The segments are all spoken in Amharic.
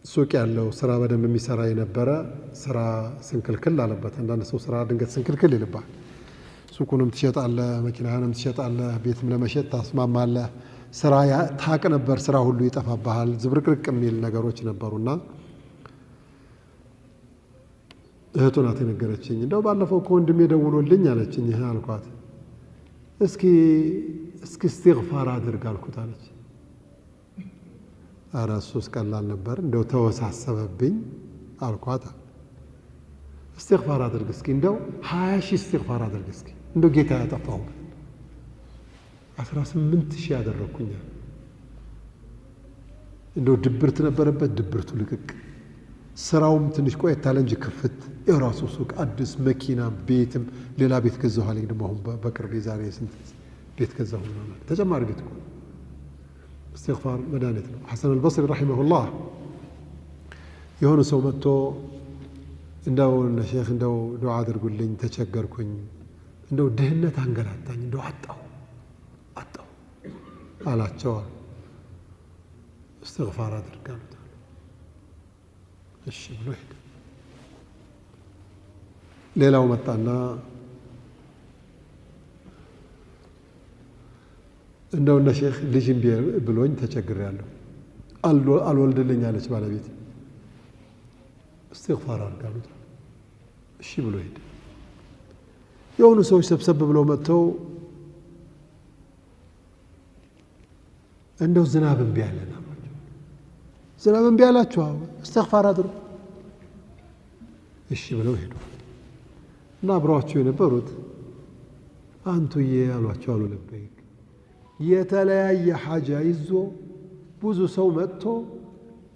ሱቅ ያለው ስራ በደንብ የሚሰራ የነበረ ስራ ስንክልክል አለበት። አንዳንድ ሰው ስራ ድንገት ስንክልክል ይልባል። ሱቁንም ትሸጣለህ፣ መኪናህንም ትሸጣለህ፣ ቤትም ለመሸጥ ታስማማለህ። ስራ ታቅ ነበር፣ ስራ ሁሉ ይጠፋብሃል። ዝብርቅርቅ የሚል ነገሮች ነበሩና እህቱ ናት የነገረችኝ። እንደው ባለፈው ከወንድሜ ደውሎልኝ አለችኝ። ይሄ አልኳት። እስኪ እስትግፋር አድርግ አልኩት አለች። ኧረ እሱስ ቀላል ነበር፣ እንደው ተወሳሰበብኝ አልኳት። እስትግፋር አድርግ እስኪ፣ እንደው 20 ሺህ እስትግፋር አድርግ እስኪ፣ እንደው ጌታ ያጠፋው 18 ሺህ ያደረኩኝ። እንደው ድብርት ነበረበት፣ ድብርቱ ልቅቅ። ስራውም ትንሽ ቆየት አለ እንጂ ክፍት። የራሱ ሱቅ፣ አዲስ መኪና፣ ቤትም ሌላ ቤት ገዛሁ አለኝ። ደግሞ አሁን በቅርብ ዛሬ ስንት ቤት ገዛሁ ማለት ተጨማሪ ቤት እኮ። እስትግፋር መድኃኒት ነው። ሐሰን አልበስሪ ረሒመሁላህ የሆነ ሰው መጥቶ እንደው ሼኽ እንደው ዱዓ አድርጉልኝ ተቸገርኩኝ፣ እንደው ድህነት አንገላታኝ፣ እንደው አጣሁ አላቸው። እስትግፋር አድርጋሉት። እሺ ብሎ ሄደ። ሌላው መጣና እንደው ሼኽ ልጅ እምቢ ብሎኝ ተቸግሬያለሁ፣ አልወልድልኝ አለች ባለቤት። እስትግፋር አድርጋሉት። እሺ ብሎ ሄደ። የሆኑ ሰዎች ሰብሰብ ብለው መጥተው እንደው ዝናብ እምቢ አለን አሏቸው። ዝናብ እምቢ አላችሁ? እስትግፋር አድርጉ። እሺ ብለው ሄዱ እና አብረዋቸው የነበሩት አንቱዬ አሏቸው። አሉ ለበይክ። የተለያየ ሐጃ ይዞ ብዙ ሰው መጥቶ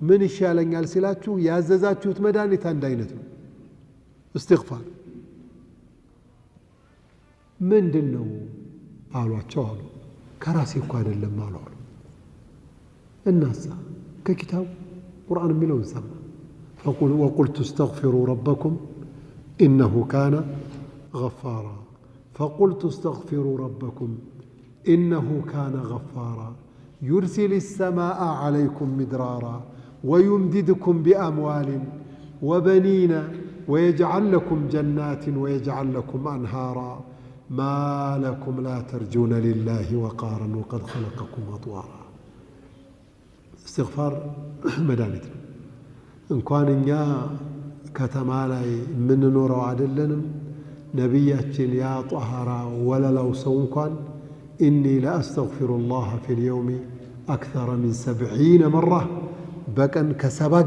ምን ይሻለኛል ሲላችሁ ያዘዛችሁት መድኃኒት አንድ አይነት ነው፣ እስትግፋር። ምንድን ነው አሏቸው። አሉ ከራሴ እኮ አይደለም አሉ። እናሳ ከኪታቡ ቁርአን የሚለውን ሰማ። ወቁልቱ እስተግፊሩ ረበኩም ኢነሁ ካነ ገፋራ። ፈቁልቱ እስተግፊሩ ረበኩም ኢነሁ ካነ ገፋራ ዩርሲል ሰማአ ዓለይኩም ሚድራራ ወዩምዲድኩም ቢአምዋልን ወበኒነ ወየጅዓል ለኩም ጀናትን ወየጅዓል ለኩም አንሃራ ማ ለኩም ላ ተርጁነ ሊላሂ ወቃራን ወቀድ ኸለቀኩም አጥዋራ። እስትግፋር መድኃኒት ነው። እንኳን እኛ ከተማ ላይ የምንኖረው አይደለንም፣ ነቢያችን ያ ጧሃራ ወለላው ሰው እንኳን ኢኒ ለአስተግፊሩላህ ፊል የውሚ አክተረ ሚን 70 መራ በቀን ከ70